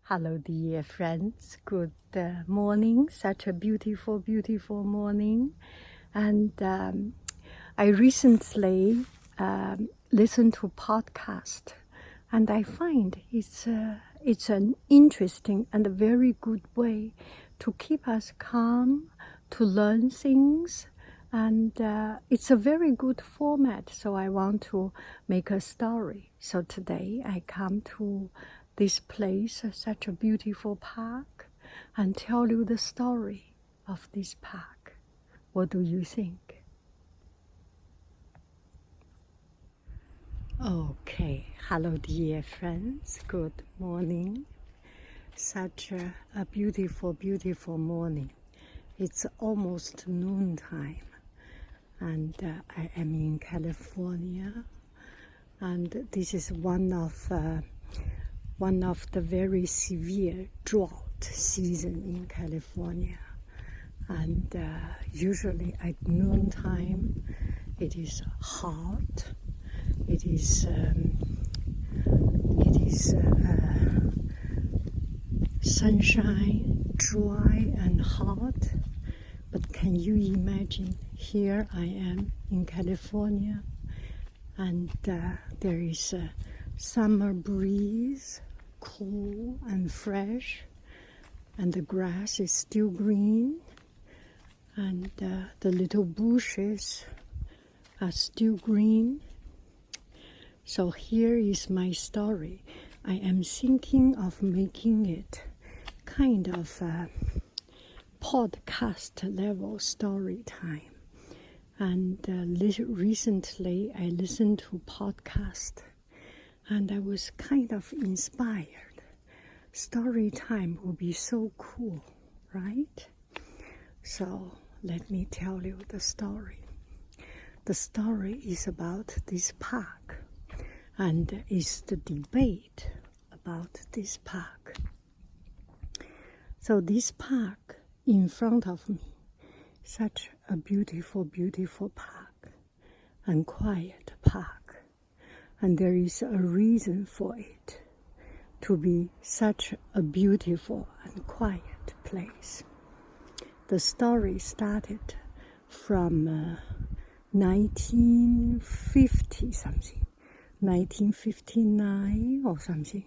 Hello, dear friends. Good morning. Such a beautiful, beautiful morning. And I recently listened to podcast, and I find it's an interesting and a very good way to keep us calm, to learn things, and it's a very good format. So I want to make a story. So today I come to this place, such a beautiful park, and tell you the story of this park. What do you think? Okay, hello dear friends, good morning. Such a beautiful, beautiful morning. It's almost noontime, and I am in California, and this is one of the very severe drought season in California, and usually at noontime it is hot. It is sunshine, dry and hot. But can you imagine? Here I am in California, and there is a summer breeze, cool and fresh, and the grass is still green, and the little bushes are still green. So here is my story. I am thinking of making it kind of a podcast level story time. And recently I listened to podcast, and I was kind of inspired. Story time would be so cool, right? So let me tell you the story. The story is about this park, and is the debate about this park. So this park in front of me, such a beautiful, beautiful park, and quiet park. And there is a reason for it to be such a beautiful and quiet place. The story started from 1950 something, 1959 or something.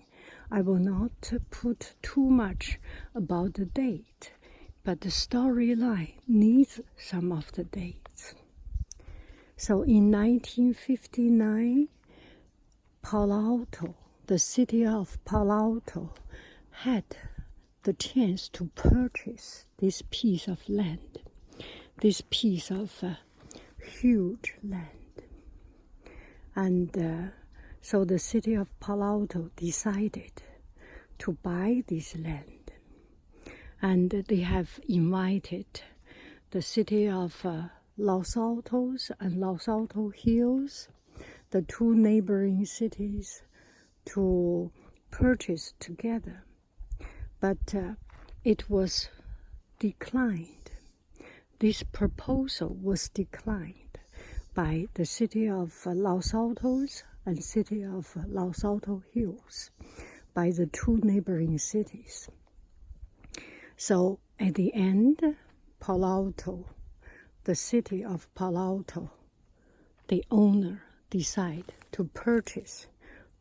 I will not put too much about the date, but the storyline needs some of the dates. So in 1959, Palo Alto, the city of Palo Alto, had the chance to purchase this piece of land, this piece of huge land. And so the city of Palo Alto decided to buy this land. And they have invited the city of Los Altos and Los Altos Hills, the two neighboring cities, to purchase together. But it was declined. This proposal was declined by the city of Los Altos and city of Los Altos Hills, by the two neighboring cities. So at the end, Palo Alto, the city of Palo Alto, the owner decide to purchase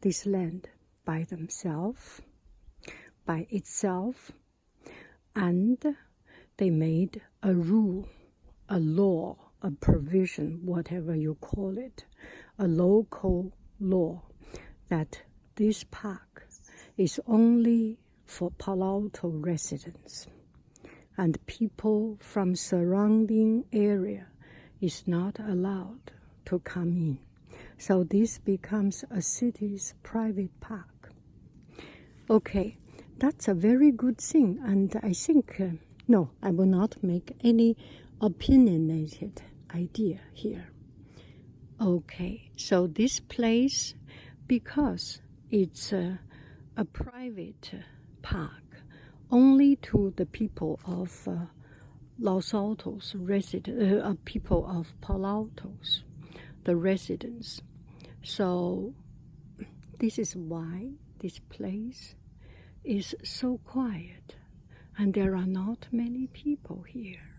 this land by themselves, by itself, and they made a rule, a law, a provision, whatever you call it, a local law, that this park is only for Palo Alto residents, and people from surrounding area is not allowed to come in. So this becomes a city's private park. Okay, that's a very good thing, and I think, no, I will not make any opinionated idea here. Okay, so this place, because it's a private park, only to the people of Los Altos people of Palo Altos, the residents. So this is why this place is so quiet, and there are not many people here.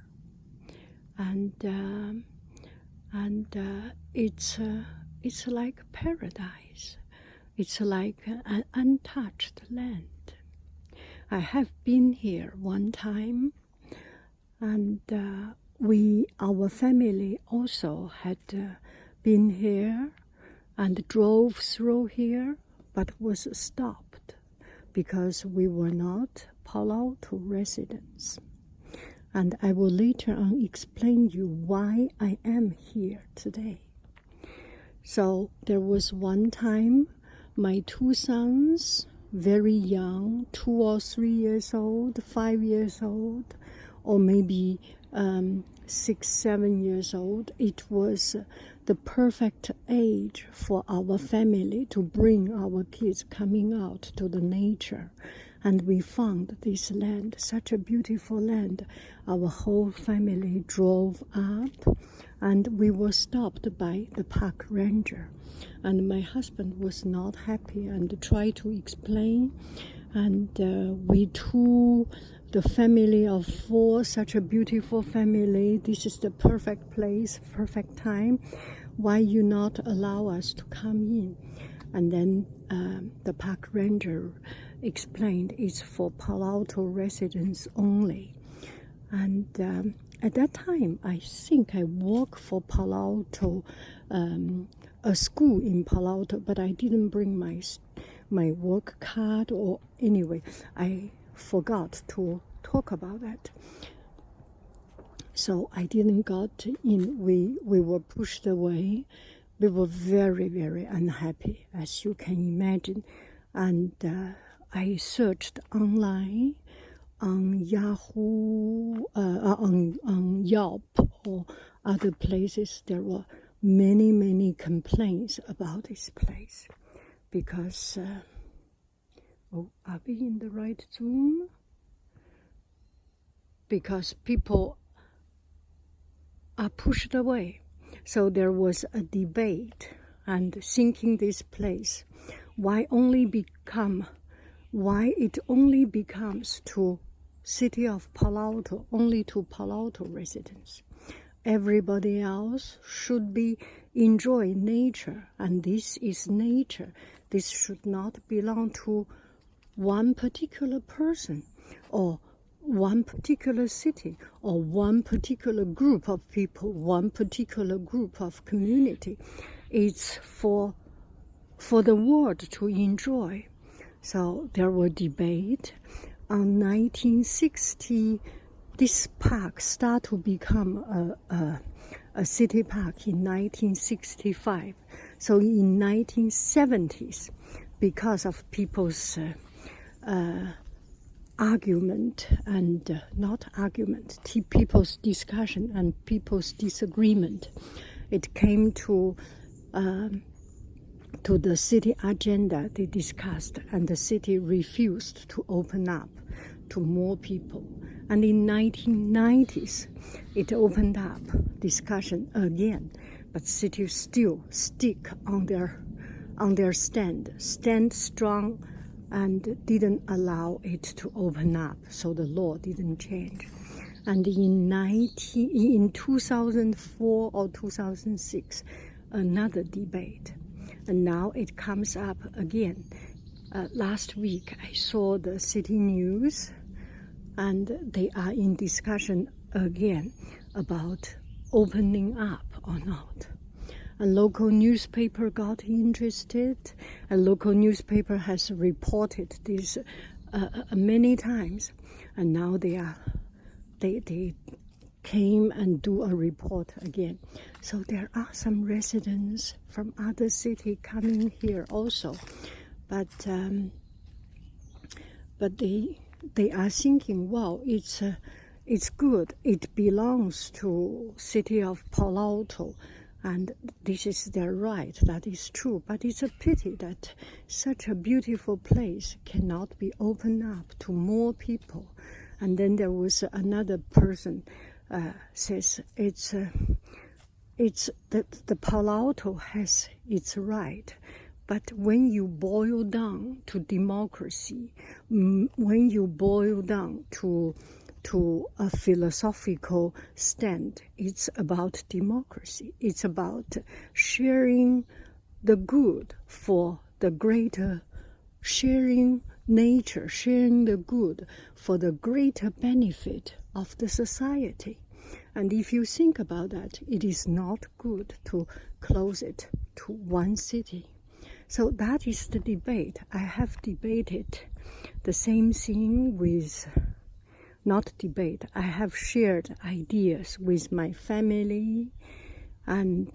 And it's like paradise. It's like an untouched land. I have been here one time, and our family also had been here and drove through here, but was stopped because we were not Palo Alto residents. And I will later on explain you why I am here today. So there was one time my two sons, very young, 2 or 3 years old, 5 years old, or maybe 6, 7 years old. It was the perfect age for our family to bring our kids coming out to the nature. And we found this land, such a beautiful land. Our whole family drove up, and we were stopped by the park ranger. And my husband was not happy and tried to explain. And we told the family of 4, such a beautiful family, this is the perfect place, perfect time. Why you not allow us to come in? And then the park ranger explained it's for Palo Alto residents only. And at that time, I think I worked for Palo Alto, a school in Palo Alto, but I didn't bring my work card, or anyway, I forgot to talk about that. So I didn't got in. We were pushed away. We were very, very unhappy, as you can imagine. And I searched online, on Yahoo, on Yelp, or other places. There were many, many complaints about this place. Because, are we in the right Zoom? Because people are pushed away. So there was a debate and thinking this place, why it only becomes to city of Palo Alto, only to Palo Alto residents. Everybody else should be enjoying nature, and this is nature. This should not belong to one particular person, or one particular city, or one particular group of people, one particular group of community. It's for the world to enjoy. So there were debate. On 1960, this park started to become a city park in 1965. So in 1970s, because of people's argument and people's discussion and people's disagreement, it came to the city agenda. They discussed, and the city refused to open up to more people. And in 1990s, it opened up discussion again, but cities still stick on their stand strong, and didn't allow it to open up. So the law didn't change. And in 2004 or 2006, another debate. And now it comes up again. Last week, I saw the city news, and they are in discussion again about opening up or not. A local newspaper got interested. A local newspaper has reported this many times, and now they came and do a report again. So there are some residents from other city coming here also, but they are thinking, wow, it's good. It belongs to city of Palo Alto, and this is their right. That is true. But it's a pity that such a beautiful place cannot be opened up to more people. And then there was another person says it's that the Palo Alto has its right, But when you boil down to democracy, when you boil down to a philosophical stand, it's about democracy. It's about sharing the good for the greater, sharing nature, sharing the good for the greater benefit of the society. And if you think about that, it is not good to close it to one city. So that is the debate. I have debated the same thing with, not debate, I have shared ideas with my family, and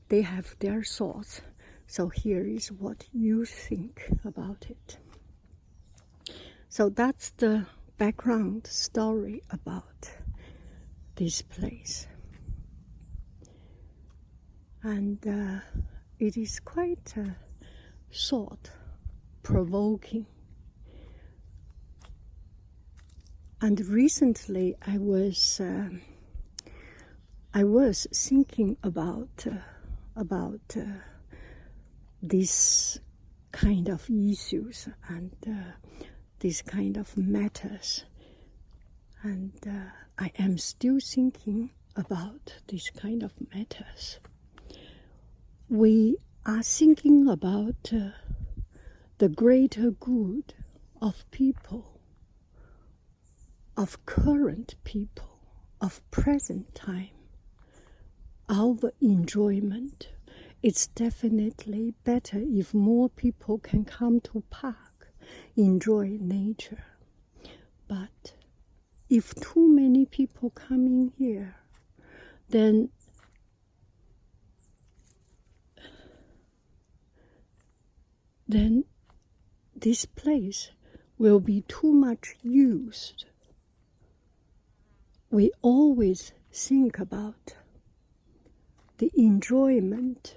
they have their thoughts. So here is what you think about it. So that's the background story about this place. And it is quite thought-provoking. And recently I was thinking about these kind of issues and these kind of matters, and I am still thinking about these kind of matters. We are thinking about the greater good of people, of current people, of present time, our enjoyment. It's definitely better if more people can come to park, enjoy nature. But if too many people come in here, then this place will be too much used. We always think about the enjoyment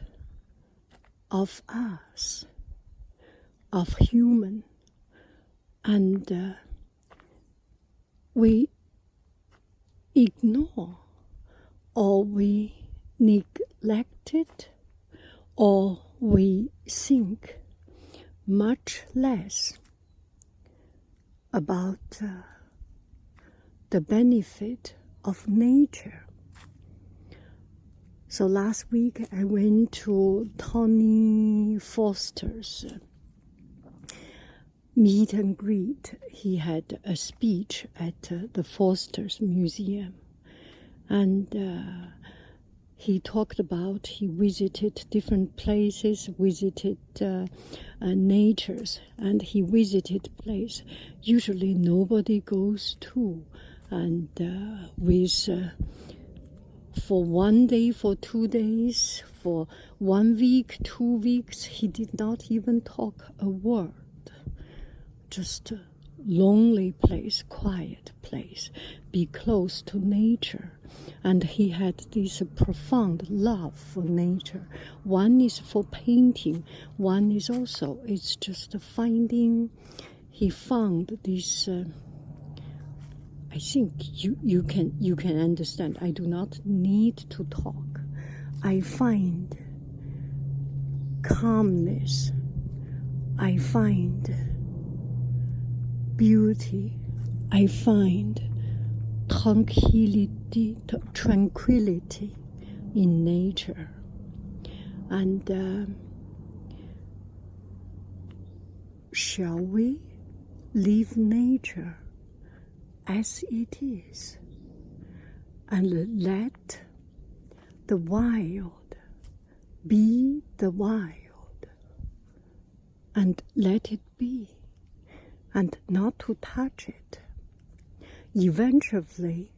of us, of human, and we ignore or we neglect it, or we think much less about the benefit of nature. So last week I went to Tony Foster's meet and greet. He had a speech at the Foster's Museum, and he talked about, he visited different places, visited natures, and he visited place usually nobody goes to, and with for 1 day, for 2 days, for 1 week, 2 weeks, he did not even talk a word. Just a lonely place, quiet place, be close to nature. And he had this profound love for nature. One is for painting, one is also, it's just finding, he found this, I think you can understand. I do not need to talk. I find calmness. I find beauty. I find tranquility in nature. And shall we leave nature as it is and let the wild be the wild, and let it be, and not to touch it? Eventually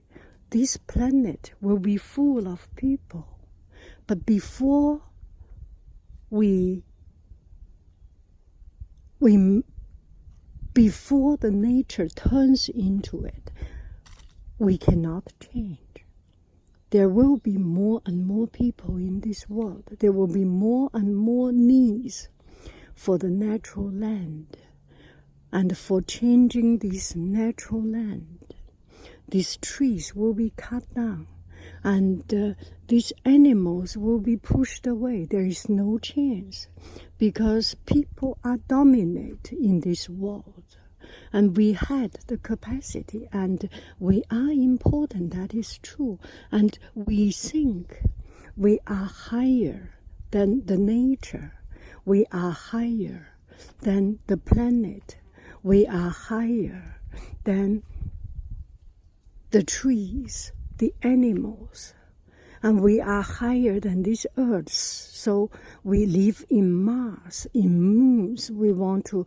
this planet will be full of people, but before before the nature turns into it, we cannot change. There will be more and more people in this world. There will be more and more needs for the natural land, and for changing this natural land. These trees will be cut down, And these animals will be pushed away. There is no chance because people are dominant in this world. And we had the capacity, and we are important, that is true. And we think we are higher than the nature. We are higher than the planet. We are higher than the trees, the animals. And we are higher than this earth. So we live in Mars, in moons. We want to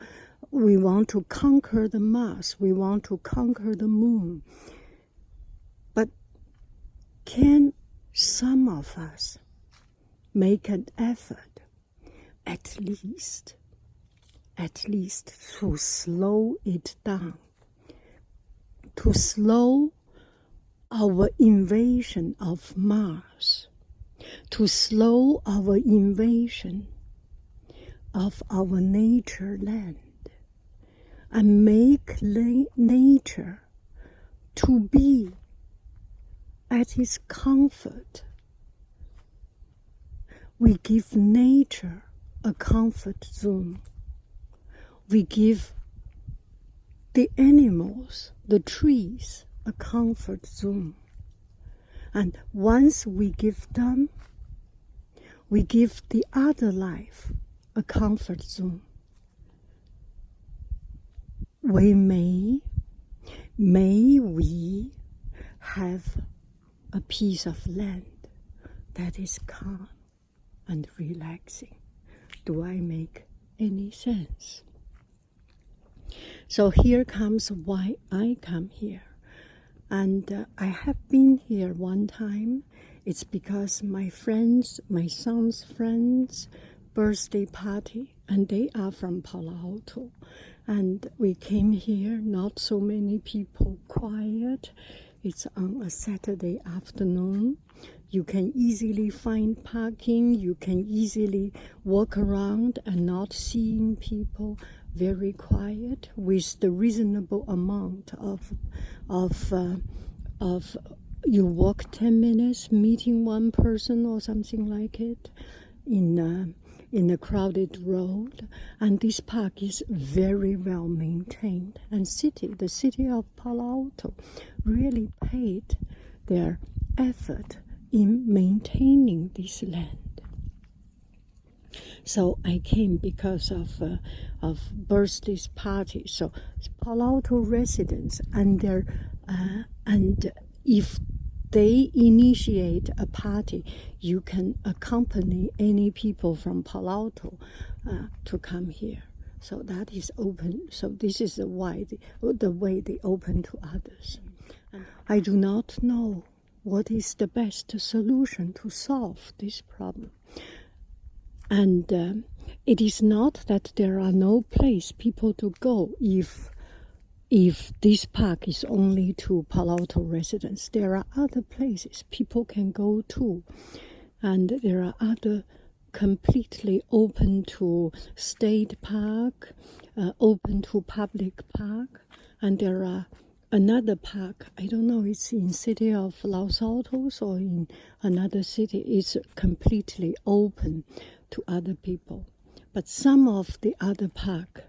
conquer the Mars. We want to conquer the moon. But can some of us make an effort, at least to slow it down, to slow our invasion of Mars, to slow our invasion of our nature land, and make nature to be at its comfort. We give nature a comfort zone. We give the animals, the trees, a comfort zone. And once we give them, we give the other life a comfort zone. May we have a piece of land that is calm and relaxing. Do I make any sense? So here comes why I come here. And I have been here one time. It's because my son's friends' birthday party, and they are from Palo Alto. And we came here, not so many people, quiet. It's on a Saturday afternoon. You can easily find parking. You can easily walk around and not seeing people. Very quiet with the reasonable amount of you walk 10 minutes meeting one person or something like it in a crowded road. And this park is very well maintained. And the city of Palo Alto really paid their effort in maintaining this land. So I came because of birthday party. So Palo Alto residents and if they initiate a party, you can accompany any people from Palo Alto to come here. So that is open. So this is the way they open to others. And I do not know what is the best solution to solve this problem. And it is not that there are no place people to go if this park is only to Palo Alto residents. There are other places people can go to. And there are other completely open to state park, open to public park. And there are another park, I don't know, it's in city of Los Altos or in another city. It's completely open to other people. But some of the other park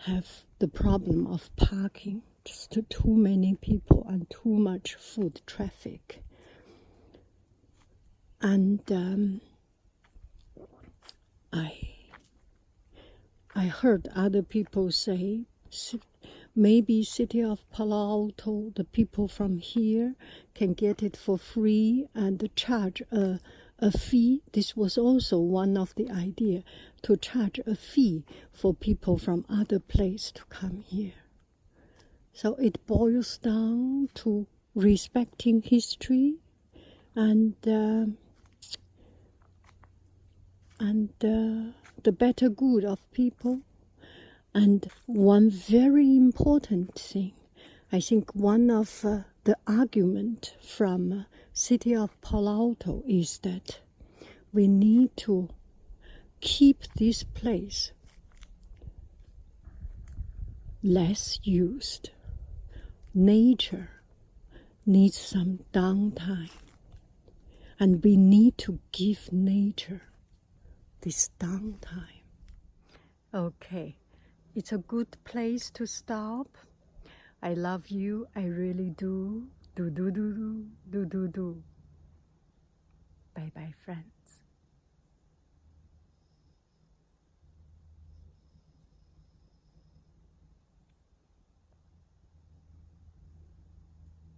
have the problem of parking, just too many people and too much foot traffic. And I heard other people say, maybe city of Palo Alto, the people from here can get it for free and charge a fee. This was also one of the idea, to charge a fee for people from other place to come here. So it boils down to respecting history and the better good of people. And one very important thing, I think one of the argument from city of Palo Alto is that we need to keep this place less used. Nature needs some downtime. And we need to give nature this downtime. Okay, it's a good place to stop. I love you, I really do. Do. Bye bye, friends.